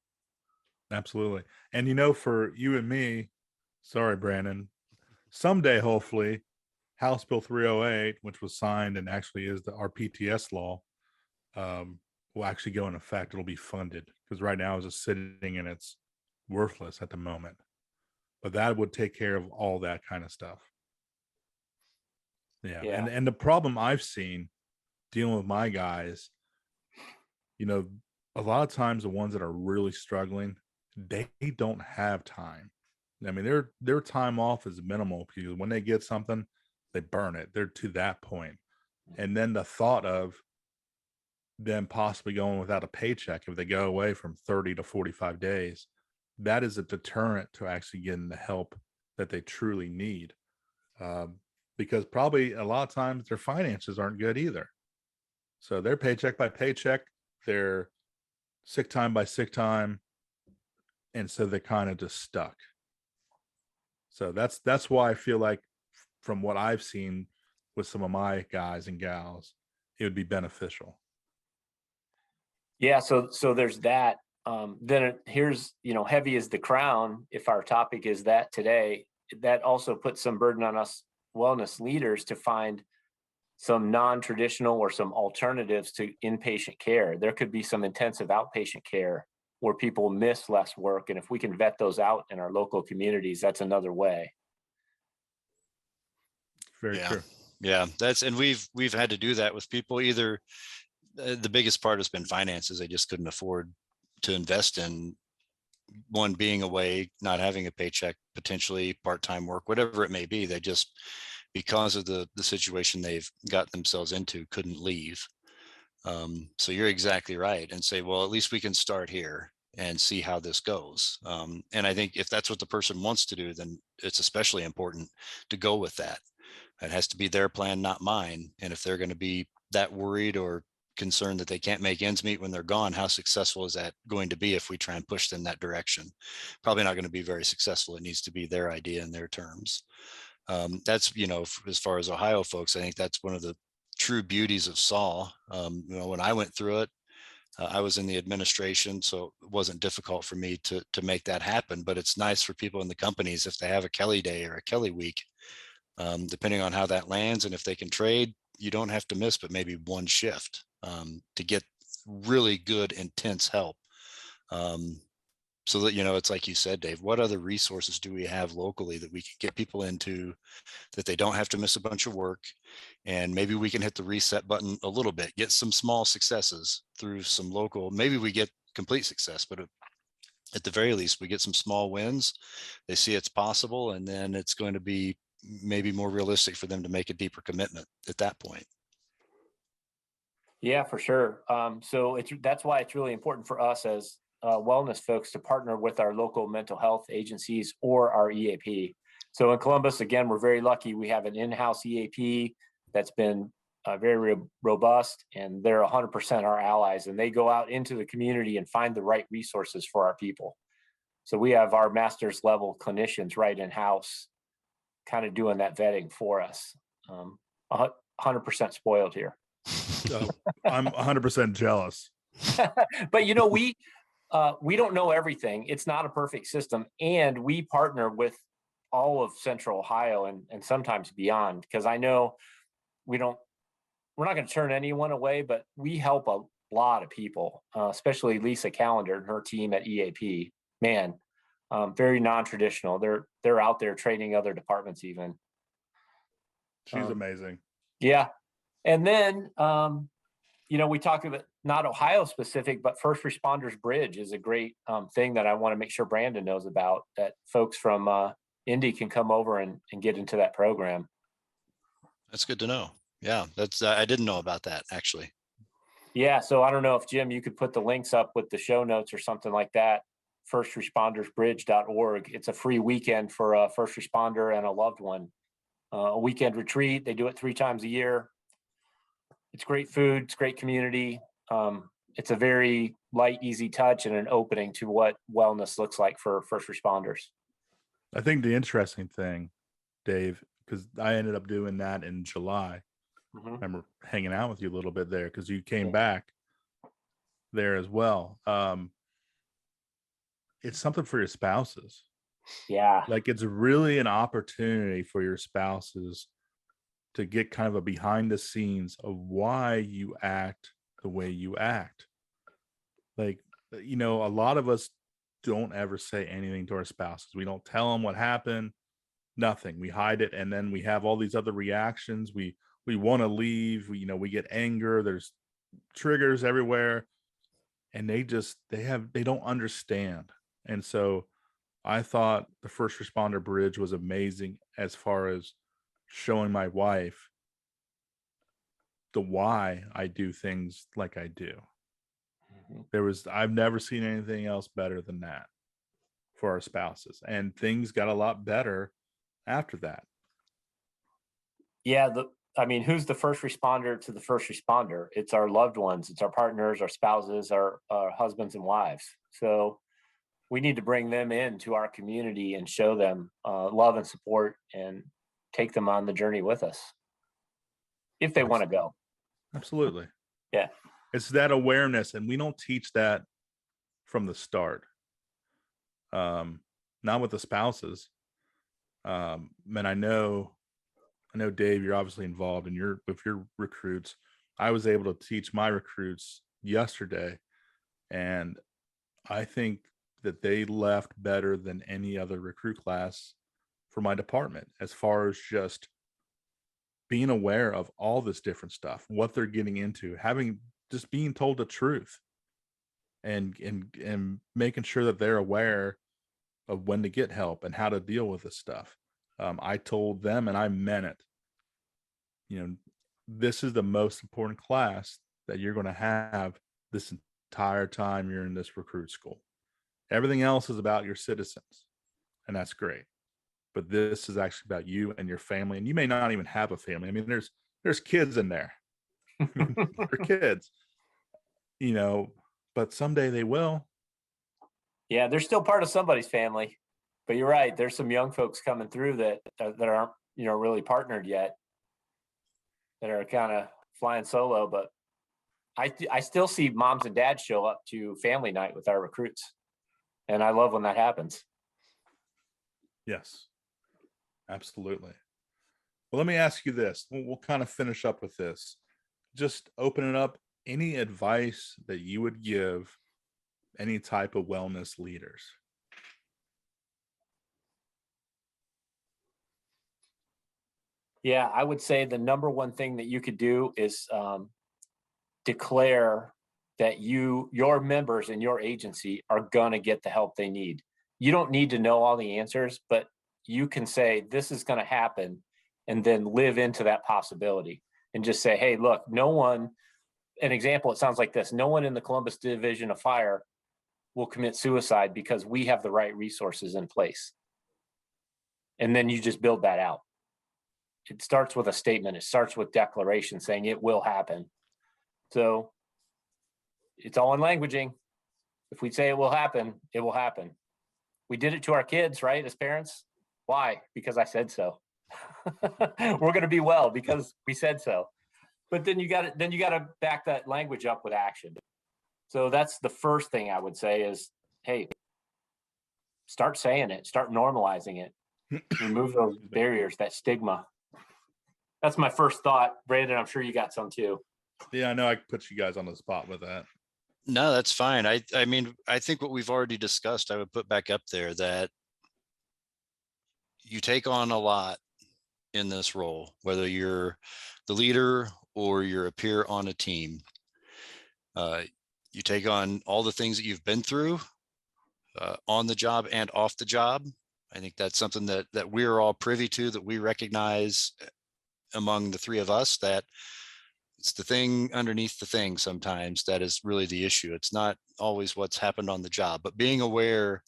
Absolutely. And for you and me, sorry, Brandon, someday, hopefully, House Bill 308, which was signed and actually is our PTS law, will actually go in effect. It'll be funded, because right now it's just sitting and it's worthless at the moment. But that would take care of all that kind of stuff. Yeah. And the problem I've seen dealing with my guys, a lot of times the ones that are really struggling, they don't have time. I mean, their time off is minimal, because when they get something, they burn it. They're to that point. And then the thought of them possibly going without a paycheck if they go away from 30 to 45 days, that is a deterrent to actually getting the help that they truly need. Because probably a lot of times their finances aren't good either. So they're paycheck by paycheck, they're sick time by sick time. And so they're kind of just stuck. So that's why I feel like, from what I've seen with some of my guys and gals, it would be beneficial. Yeah, so there's that. Then here's, heavy is the crown. If our topic is that today, that also puts some burden on us wellness leaders to find some non-traditional or some alternatives to inpatient care. There could be some intensive outpatient care where people miss less work. And if we can vet those out in our local communities, that's another way. Very true. Yeah, and we've had to do that with people. Either the biggest part has been finances. They just couldn't afford to invest in one, being away, not having a paycheck, potentially part-time work, whatever it may be. They just, because of the situation they've got themselves into, couldn't leave. So you're exactly right, and say, well, at least we can start here and see how this goes. And I think if that's what the person wants to do, then it's especially important to go with that. It has to be their plan, not mine. And if they're going to be that worried or concerned that they can't make ends meet when they're gone, how successful is that going to be if we try and push them that direction? Probably not going to be very successful. It needs to be their idea and their terms. That's, as far as Ohio folks, I think that's one of the true beauties of SAW. When I went through it, I was in the administration, so it wasn't difficult for me to make that happen. But it's nice for people in the companies, if they have a Kelly day or a Kelly week, depending on how that lands, and if they can trade, you don't have to miss but maybe one shift to get really good, intense help. So that, it's like you said, Dave, what other resources do we have locally that we can get people into, that they don't have to miss a bunch of work? And maybe we can hit the reset button a little bit, get some small successes through some local, maybe we get complete success, but at the very least, we get some small wins. They see it's possible, and then it's going to be maybe more realistic for them to make a deeper commitment at that point. Yeah, for sure. So that's why it's really important for us as wellness folks to partner with our local mental health agencies or our EAP. So in Columbus, again, we're very lucky. We have an in-house EAP that's been very robust, and they're 100% our allies, and they go out into the community and find the right resources for our people. So we have our master's level clinicians right in-house, kind of doing that vetting for us. 100% spoiled here. I'm 100% jealous. But we don't know everything. It's not a perfect system, and we partner with all of Central Ohio and sometimes beyond, because I know we're not going to turn anyone away, but we help a lot of people, especially Lisa Callender and her team at EAP. Man, very non-traditional. They're out there training other departments even. She's amazing. Yeah. And then, we talk about not Ohio specific, but First Responders Bridge is a great thing that I want to make sure Brandon knows about, that folks from Indy can come over and get into that program. That's good to know. Yeah, that's I didn't know about that, actually. Yeah, so I don't know if, Jim, you could put the links up with the show notes or something like that. firstresponders.bridge.org. It's a free weekend for a first responder and a loved one. A weekend retreat. They do it 3 times a year. It's great food. It's great community. It's a very light, easy touch and an opening to what wellness looks like for first responders. I think the interesting thing, Dave, because I ended up doing that in July. I remember hanging out with you a little bit there because you came back there as well. It's something for your spouses. Yeah. Like it's really an opportunity for your spouses to get kind of a behind the scenes of why you act the way you act. Like, you know, a lot of us don't ever say anything to our spouses. We don't tell them what happened, nothing. We hide it. And then we have all these other reactions. We want to leave. We get anger. There's triggers everywhere. And they don't understand. And so I thought the First Responder Bridge was amazing as far as showing my wife the why I do things like I do. I've never seen anything else better than that for our spouses. And things got a lot better after that. Yeah. Who's the first responder to the first responder? It's our loved ones. It's our partners, our spouses, our husbands and wives. So we need to bring them into our community and show them love and support and take them on the journey with us if they want to go. Absolutely. Yeah. It's that awareness. And we don't teach that from the start. Not with the spouses. And I know, Dave, you're obviously involved with your recruits. I was able to teach my recruits yesterday. And I think that they left better than any other recruit class for my department, as far as just being aware of all this different stuff, what they're getting into, just being told the truth and making sure that they're aware of when to get help and how to deal with this stuff. I told them, and I meant it, this is the most important class that you're going to have this entire time you're in this recruit school. Everything else is about your citizens, and that's great. But this is actually about you and your family, and you may not even have a family. I mean, there's kids in there. They're kids, but someday they will. Yeah, they're still part of somebody's family. But you're right. There's some young folks coming through that aren't, really partnered yet, that are kind of flying solo. But I still see moms and dads show up to family night with our recruits. And I love when that happens. Yes, absolutely. Well, let me ask you this. We'll kind of finish up with this. Just open it up. Any advice that you would give any type of wellness leaders? Yeah, I would say the number one thing that you could do is declare that your members in your agency are going to get the help they need. You don't need to know all the answers, but you can say, this is going to happen, and then live into that possibility and just say, hey, look, an example, it sounds like this: no one in the Columbus Division of Fire will commit suicide because we have the right resources in place. And then you just build that out. It starts with a statement. It starts with declaration saying it will happen. So it's all in languaging. If we say it will happen, it will happen. We did it to our kids, right? As parents. Why? Because I said so. We're going to be well because we said so. But then you got to back that language up with action. So that's the first thing I would say is, hey, start saying it, start normalizing it, remove those barriers, that stigma. That's my first thought. Brandon, I'm sure you got some too. Yeah, I know I put you guys on the spot with that. No, that's fine. I mean, I think what we've already discussed, I would put back up there, that you take on a lot in this role, whether you're the leader or you're a peer on a team. You take on all the things that you've been through on the job and off the job. I think that's something that we're all privy to, that we recognize among the three of us, that It's the thing underneath the thing sometimes that is really the issue. It's not always what's happened on the job, but being aware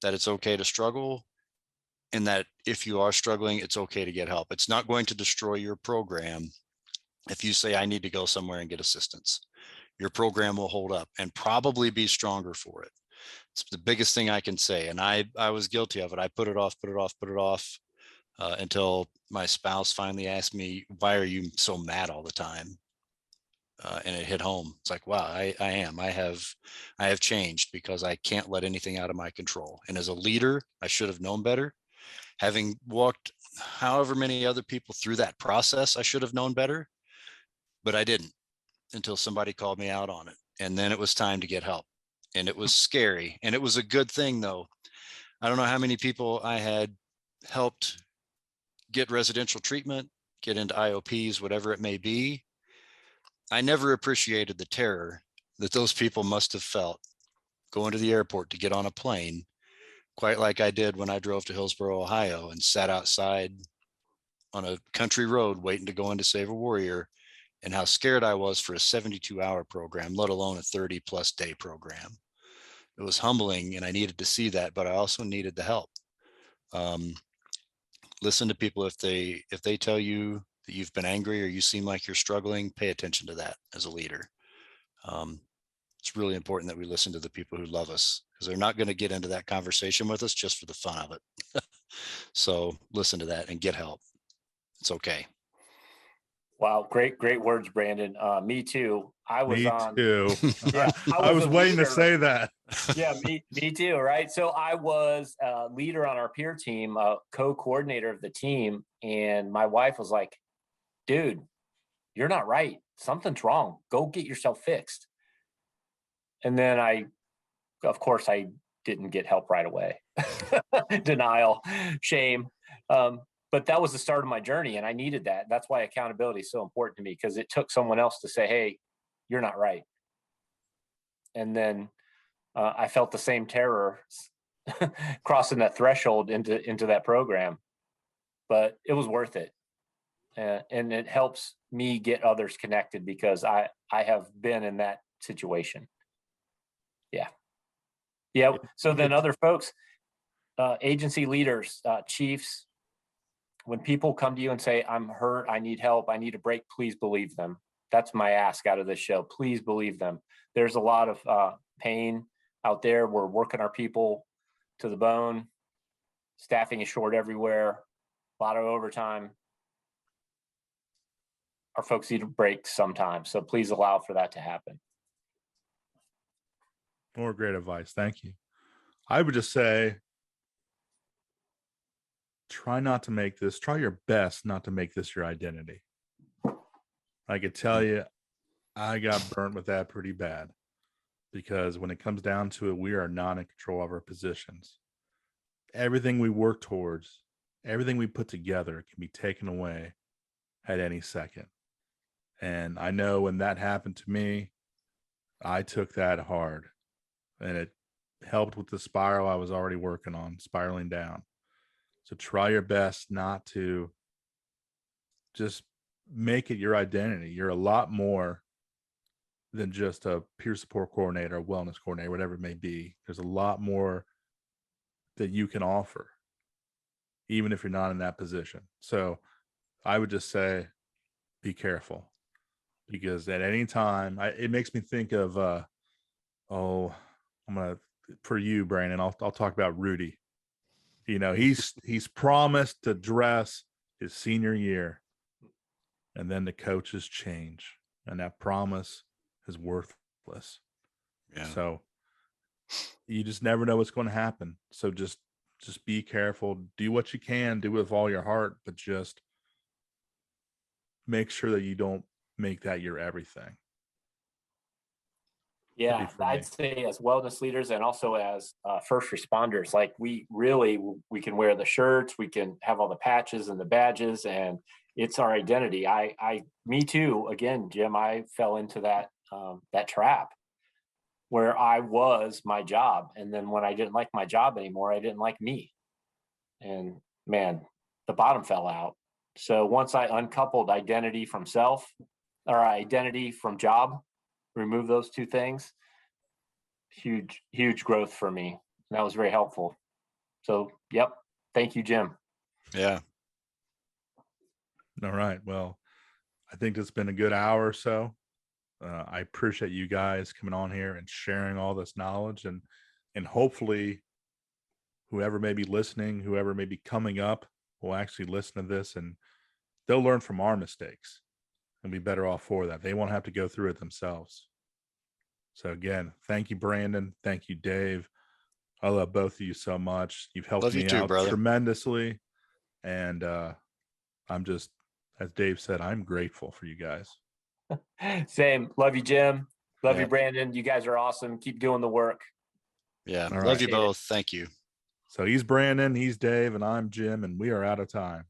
that it's okay to struggle, and that if you are struggling, it's okay to get help. It's not going to destroy your program if you say, I need to go somewhere and get assistance. Your program will hold up and probably be stronger for it. It's the biggest thing I can say. And I was guilty of it. I put it off until my spouse finally asked me, why are you so mad all the time? And it hit home. It's like, wow, I am. I have changed because I can't let anything out of my control. And as a leader, I should have known better. Having walked however many other people through that process, I should have known better, but I didn't until somebody called me out on it. And then it was time to get help. And it was scary. And it was a good thing, though. I don't know how many people I had helped get residential treatment, get into IOPs, whatever it may be. I never appreciated the terror that those people must have felt going to the airport to get on a plane, quite like I did when I drove to Hillsboro, Ohio, and sat outside on a country road waiting to go in to save a warrior, and how scared I was for a 72-hour program, let alone a 30-plus day program. It was humbling, and I needed to see that, but I also needed the help. Listen to people. If they tell you that you've been angry or you seem like you're struggling, pay attention to that as a leader. It's really important that we listen to the people who love us, because they're not going to get into that conversation with us just for the fun of it. So listen to that and get help. It's okay. Wow, great words, Brandon. Me too. Me too. Yeah, I was a waiting to leader. say that. Yeah, me too. Right. So I was a leader on our peer team, a co-coordinator of the team, and my wife was like, "Dude, you're not right. Something's wrong. Go get yourself fixed." And then of course, I didn't get help right away. Denial, shame. But that was the start of my journey, and I needed that. That's why accountability is so important to me, because it took someone else to say, "Hey, you're not right." And then I felt the same terror crossing that threshold into that program, but it was worth it. And it helps me get others connected, because I have been in that situation. Yeah. So then other folks, agency leaders, chiefs, when people come to you and say, "I'm hurt, I need help, I need a break," please believe them. That's my ask out of this show. Please believe them. There's a lot of pain out there. We're working our people to the bone. Staffing is short everywhere. A lot of overtime. Our folks need a break sometimes. So please allow for that to happen. More great advice. Thank you. I would just say, try your best not to make this your identity. I could tell you, I got burnt with that pretty bad, because when it comes down to it, we are not in control of our positions. Everything we work towards, everything we put together can be taken away at any second. And I know when that happened to me, I took that hard, and it helped with the spiral I was already working on, spiraling down. So try your best not to just make it your identity. You're a lot more than just a peer support coordinator, a wellness coordinator, whatever it may be. There's a lot more that you can offer, even if you're not in that position. So I would just say, be careful, because at any time, it makes me think of, for you, Brandon, I'll talk about Rudy. You know, he's promised to dress his senior year, and then the coaches change, and that promise is worthless. Yeah. So you just never know what's going to happen. So just be careful. Do what you can, do it with all your heart, but just make sure that you don't make that your everything. Yeah, I'd say as wellness leaders and also as first responders, like we can wear the shirts, we can have all the patches and the badges, and it's our identity. Me too. Again, Jim, I fell into that trap where I was my job. And then when I didn't like my job anymore, I didn't like me. And man, the bottom fell out. So once I uncoupled identity from self, our identity from job, remove those two things, huge growth for me. That was very helpful. So, yep. Thank you, Jim. Yeah. All right. Well, I think it's been a good hour or so. I appreciate you guys coming on here and sharing all this knowledge, and hopefully whoever may be listening, whoever may be coming up will actually listen to this and they'll learn from our mistakes and be better off for that. They won't have to go through it themselves. So again, thank you, Brandon. Thank you, Dave. I love both of you so much. You've helped Love you me too, out brother. tremendously. And I'm just, as Dave said, I'm grateful for you guys. Same. Love you, Jim. Love you, Yep. Brandon. You guys are awesome. Keep doing the work. Yeah. All Love right. you both. Thank you. So he's Brandon, he's Dave, and I'm Jim, and we are out of time.